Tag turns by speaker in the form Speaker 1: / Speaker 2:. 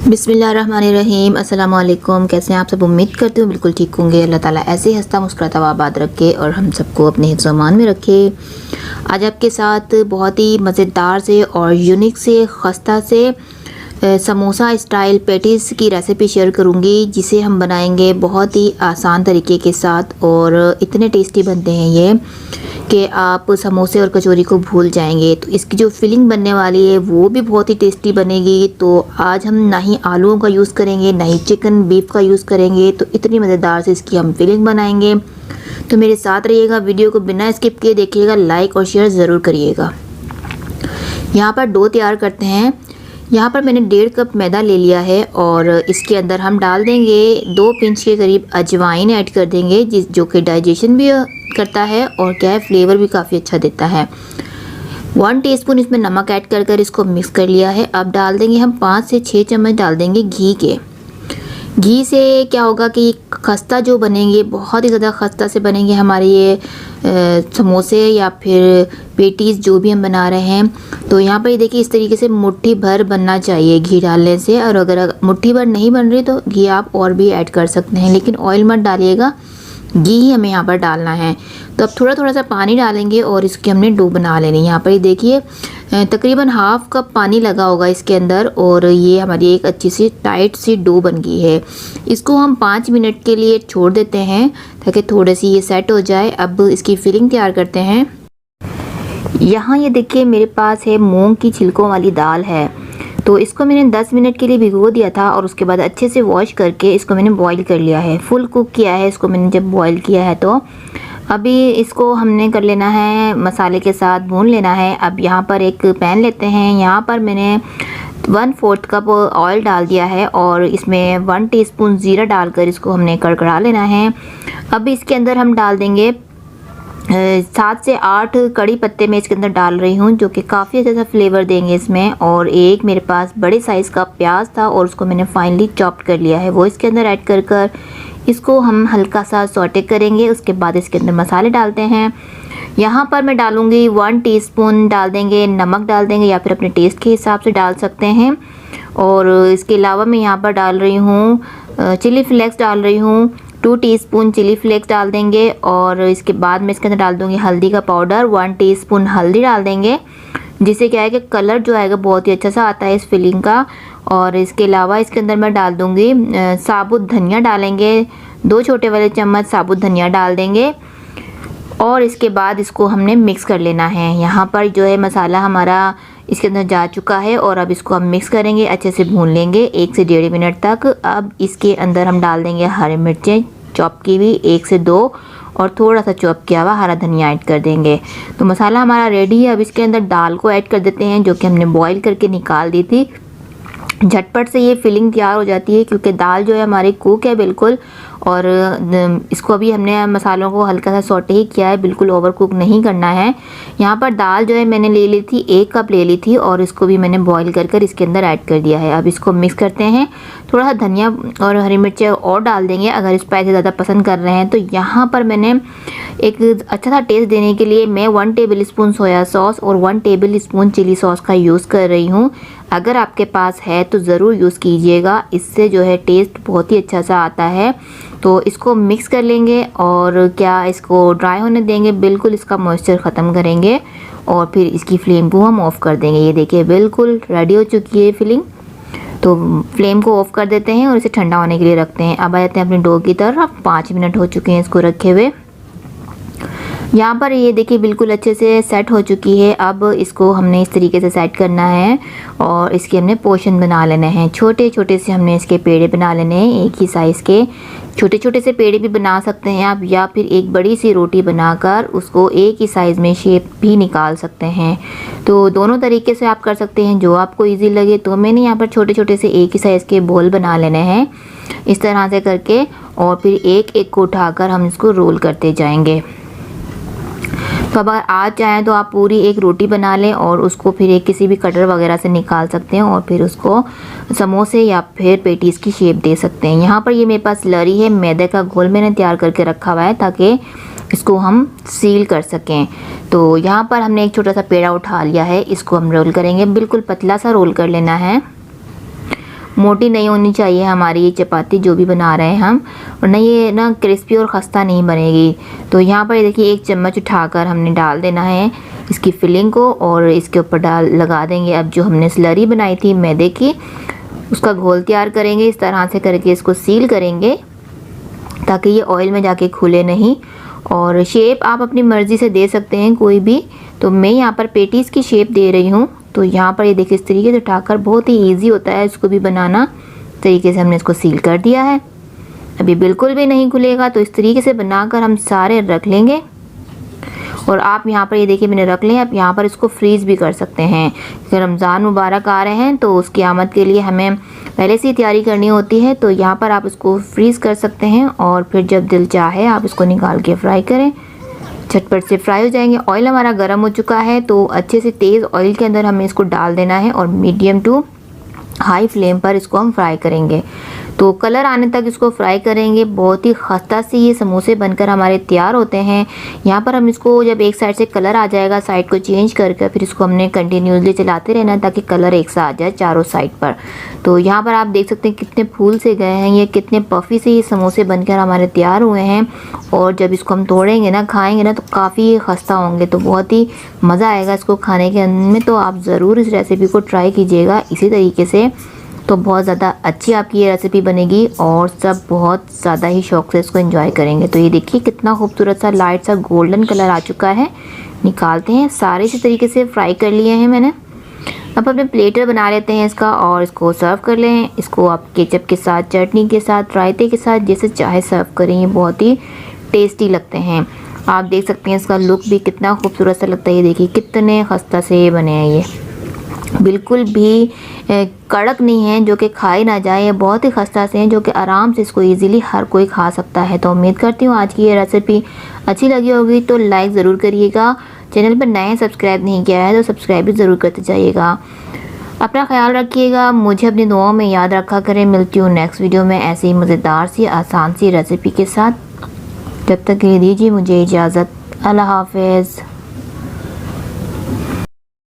Speaker 1: बिस्मिल्लाहिर्रहमानिर्रहीम। अस्सलाम वालेकुम। कैसे हैं आप सब? उम्मीद करती हूँ बिल्कुल ठीक होंगे। अल्लाह ताला ऐसे ही हंसता मुस्कुराता हुआ आबाद रखे और हम सबको अपने हिफ्ज़ अमान में रखे। आज आपके साथ बहुत ही मज़ेदार से और यूनिक से खस्ता से समोसा स्टाइल पैटीज़ की रेसिपी शेयर करूंगी, जिसे हम बनाएंगे बहुत ही आसान तरीके के साथ और इतने टेस्टी बनते हैं ये कि आप समोसे और कचौरी को भूल जाएंगे। तो इसकी जो फिलिंग बनने वाली है वो भी बहुत ही टेस्टी बनेगी। तो आज हम ना ही आलूओं का यूज़ करेंगे ना ही चिकन बीफ का यूज़ करेंगे, तो इतनी मज़ेदार से इसकी हम फिलिंग बनाएंगे। तो मेरे साथ रहिएगा, वीडियो को बिना स्किप किए देखिएगा, लाइक और शेयर ज़रूर करिएगा। यहाँ पर डो तैयार करते हैं। यहाँ पर मैंने 1.5 कप मैदा ले लिया है और इसके अंदर हम डाल देंगे 2 पिंच के करीब अजवाइन ऐड कर देंगे, जो कि डाइजेशन भी करता है और क्या है फ्लेवर भी काफ़ी अच्छा देता है। 1 टीस्पून इसमें नमक ऐड कर इसको मिक्स कर लिया है। अब डाल देंगे हम 5 से 6 चम्मच डाल देंगे घी के। घी से क्या होगा कि खस्ता जो बनेंगे बहुत ही ज़्यादा खस्ता से बनेंगे हमारे ये समोसे या फिर पेटीज़ जो भी हम बना रहे हैं। तो यहाँ पर ये देखिए इस तरीके से मुट्ठी भर बनना चाहिए घी डालने से, और अगर मुट्ठी भर नहीं बन रही तो घी आप और भी ऐड कर सकते हैं, लेकिन ऑयल मत डालिएगा, घी ही हमें यहाँ पर डालना है। तो अब थोड़ा थोड़ा सा पानी डालेंगे और इसकी हमने डो बना लेनी है। यहाँ पर ये देखिए तकरीबन हाफ कप पानी लगा होगा इसके अंदर और ये हमारी एक अच्छी सी टाइट सी डो बन गई है। इसको हम 5 मिनट के लिए छोड़ देते हैं ताकि थोड़ी सी ये सेट हो जाए। अब इसकी फिलिंग तैयार करते हैं। यहाँ ये देखिए मेरे पास है मूंग की छिलकों वाली दाल है, तो इसको मैंने 10 मिनट के लिए भिगो दिया था और उसके बाद अच्छे से वॉश करके इसको मैंने बॉईल कर लिया है। फुल कुक किया है इसको मैंने जब बॉईल किया है। तो अभी इसको हमने कर लेना है, मसाले के साथ भून लेना है। अब यहाँ पर एक पैन लेते हैं। यहाँ पर मैंने 1/4 कप ऑयल डाल दिया है और इसमें 1 टीस्पून ज़ीरा डालकर इसको हमने कड़कड़ा लेना है। अब इसके अंदर हम डाल देंगे 7 से 8 कड़ी पत्ते मैं इसके अंदर डाल रही हूँ, जो कि काफ़ी अच्छा सा फ्लेवर देंगे इसमें। और एक मेरे पास बड़े साइज़ का प्याज था और उसको मैंने फाइनली चॉप्ड कर लिया है, वो इसके अंदर ऐड कर इसको हम हल्का सा सौटे करेंगे। उसके बाद इसके अंदर मसाले डालते हैं। यहाँ पर मैं डालूँगी 1 टीस्पून डाल देंगे नमक डाल देंगे, या फिर अपने टेस्ट के हिसाब से डाल सकते हैं। और इसके अलावा मैं यहाँ पर डाल रही हूँ चिली फ्लेक्स डाल रही हूँ, 2 टीस्पून चिली फ्लेक्स डाल देंगे। और इसके बाद मैं इसके अंदर डाल दूँगी हल्दी का पाउडर, 1 टीस्पून हल्दी डाल देंगे, जिससे क्या है कि कलर जो आएगा बहुत ही अच्छा सा आता है इस फिलिंग का। और इसके अलावा इसके अंदर मैं डाल दूँगी साबुत धनिया डालेंगे, 2 छोटे वाले चम्मच साबुत धनिया डाल देंगे। और इसके बाद इसको हमने मिक्स कर लेना है। यहाँ पर जो है मसाला हमारा इसके अंदर जा चुका है और अब इसको हम मिक्स करेंगे, अच्छे से भून लेंगे 1 से 1.5 मिनट तक। अब इसके अंदर हम डाल देंगे हरी मिर्चें चॉप की हुई 1 से 2 और थोड़ा सा चॉप किया हुआ हरा धनिया ऐड कर देंगे। तो मसाला हमारा रेडी है। अब इसके अंदर दाल को ऐड कर देते हैं, जो कि हमने बॉईल करके निकाल दी थी। झटपट से ये फिलिंग तैयार हो जाती है क्योंकि दाल जो है हमारी कुक है बिल्कुल। और इसको अभी हमने मसालों को हल्का सा सौटे ही किया है, बिल्कुल ओवर कुक नहीं करना है। यहाँ पर दाल जो है मैंने ले ली थी, 1 कप ले ली थी और इसको भी मैंने बॉईल कर इसके अंदर ऐड कर दिया है। अब इसको मिक्स करते हैं। थोड़ा सा धनिया और हरी मिर्चें और डाल देंगे अगर स्पाइसी ज़्यादा पसंद कर रहे हैं तो। यहाँ पर मैंने एक अच्छा सा टेस्ट देने के लिए मैं 1 टेबल स्पून सोया सॉस और 1 टेबल स्पून चिली सॉस का यूज़ कर रही हूँ। अगर आपके पास है तो ज़रूर यूज़ कीजिएगा, इससे जो है टेस्ट बहुत ही अच्छा सा आता है। तो इसको मिक्स कर लेंगे और क्या इसको ड्राई होने देंगे, बिल्कुल इसका मॉइस्चर ख़त्म करेंगे और फिर इसकी फ्लेम को हम ऑफ़ कर देंगे। ये देखिए बिल्कुल रेडी हो चुकी है फिलिंग। तो फ्लेम को ऑफ़ कर देते हैं और इसे ठंडा होने के लिए रखते हैं। अब आ जाते हैं अपनी डो की तरफ। 5 मिनट हो चुके हैं इसको रखे हुए। यहाँ पर ये देखिए बिल्कुल अच्छे से सेट हो चुकी है। अब इसको हमने इस तरीके से सेट करना है और इसके हमने पोर्शन बना लेने हैं। छोटे छोटे से हमने इसके पेड़े बना लेने हैं, एक ही साइज़ के। छोटे छोटे से पेड़े भी बना सकते हैं आप, या फिर एक बड़ी सी रोटी बनाकर उसको एक ही साइज़ में शेप भी निकाल सकते हैं। तो दोनों तरीके से आप कर सकते हैं, जो आपको ईजी लगे। तो मैंने यहाँ पर छोटे छोटे से एक ही साइज़ के बॉल बना लेने हैं इस तरह से करके, और फिर एक एक को उठाकर हम इसको रोल करते जाएंगे। तो अगर आज चाहें तो आप पूरी एक रोटी बना लें और उसको फिर एक किसी भी कटर वगैरह से निकाल सकते हैं और फिर उसको समोसे या फिर पेटीज़ की शेप दे सकते हैं। यहाँ पर ये मेरे पास स्लरी है, मैदे का घोल मैंने तैयार करके रखा हुआ है ताकि इसको हम सील कर सकें। तो यहाँ पर हमने एक छोटा सा पेड़ा उठा लिया है, इसको हम रोल करेंगे, बिल्कुल पतला सा रोल कर लेना है। मोटी नहीं होनी चाहिए हमारी ये चपाती जो भी बना रहे हैं हम, और ना ये ना क्रिस्पी और खस्ता नहीं बनेगी। तो यहाँ पर देखिए 1 चम्मच उठाकर हमने डाल देना है इसकी फिलिंग को, और इसके ऊपर लगा देंगे अब जो हमने स्लरी बनाई थी मैदे की, उसका घोल तैयार करेंगे। इस तरह से करके इसको सील करेंगे ताकि ये ऑयल में जाके खुले नहीं। और शेप आप अपनी मर्ज़ी से दे सकते हैं कोई भी, तो मैं यहाँ पर पेटीज़ की शेप दे रही हूँ। तो यहाँ पर ये देखिए इस तरीके से उठाकर, बहुत ही ईजी होता है इसको भी बनाना। तरीके से हमने इसको सील कर दिया है, अभी बिल्कुल भी नहीं खुलेगा। तो इस तरीके से बनाकर हम सारे रख लेंगे। और आप यहाँ पर ये देखिए मैंने रख लिया। आप यहाँ पर इसको फ्रीज़ भी कर सकते हैं। अगर रमज़ान मुबारक आ रहे हैं तो उसकी आमद के लिए हमें पहले से ही तैयारी करनी होती है। तो यहाँ पर आप इसको फ्रीज़ कर सकते हैं और फिर जब दिल चाहे आप इसको निकाल के फ्राई करें, झटपट से फ्राई हो जाएंगे। ऑयल हमारा गर्म हो चुका है, तो अच्छे से तेज़ ऑयल के अंदर हमें इसको डाल देना है और मीडियम टू हाई फ्लेम पर इसको हम फ्राई करेंगे। तो कलर आने तक इसको फ्राई करेंगे। बहुत ही खस्ता से ये समोसे बनकर हमारे तैयार होते हैं। यहाँ पर हम इसको जब एक साइड से कलर आ जाएगा, साइड को चेंज करके फिर इसको हमने कंटिन्यूसली चलाते रहना है ताकि कलर एक सा आ जाए चारों साइड पर। तो यहाँ पर आप देख सकते हैं कितने फूल से गए हैं, ये कितने पफ़ी से ये समोसे बनकर हमारे तैयार हुए हैं। और जब इसको हम तोड़ेंगे ना, खाएँगे ना, तो काफ़ी खस्ता होंगे, तो बहुत ही मज़ा आएगा इसको खाने के में। तो आप ज़रूर इस रेसिपी को ट्राई कीजिएगा इसी तरीके से, तो बहुत ज़्यादा अच्छी आपकी ये रेसिपी बनेगी और सब बहुत ज़्यादा ही शौक़ से इसको एंजॉय करेंगे। तो ये देखिए कितना खूबसूरत सा लाइट सा गोल्डन कलर आ चुका है। निकालते हैं, सारे इसी तरीके से फ्राई कर लिए हैं मैंने। अब अपने प्लेटर बना लेते हैं इसका और इसको सर्व कर लें। इसको आप केचप के साथ, चटनी के साथ, रायते के साथ, जैसे चाहे सर्व करें, ये बहुत ही टेस्टी लगते हैं। आप देख सकते हैं इसका लुक भी कितना खूबसूरत सा लगता है। ये देखिए कितने खस्ता से बने हैं, ये बिल्कुल भी कड़क नहीं है जो कि खाए ना जाए। ये बहुत ही खस्ता से हैं जो कि आराम से इसको इजीली हर कोई खा सकता है। तो उम्मीद करती हूँ आज की ये रेसिपी अच्छी लगी होगी, तो लाइक ज़रूर करिएगा। चैनल पर नए सब्सक्राइब नहीं किया है तो सब्सक्राइब भी ज़रूर करते जाइएगा। अपना ख्याल रखिएगा, मुझे अपनी दुआओं में याद रखा करें। मिलती हूँ नेक्स्ट वीडियो में ऐसी ही मज़ेदार सी आसान सी रेसिपी के साथ। जब तक के लिए दीजिए मुझे इजाज़त। अल्लाह हाफ़िज़।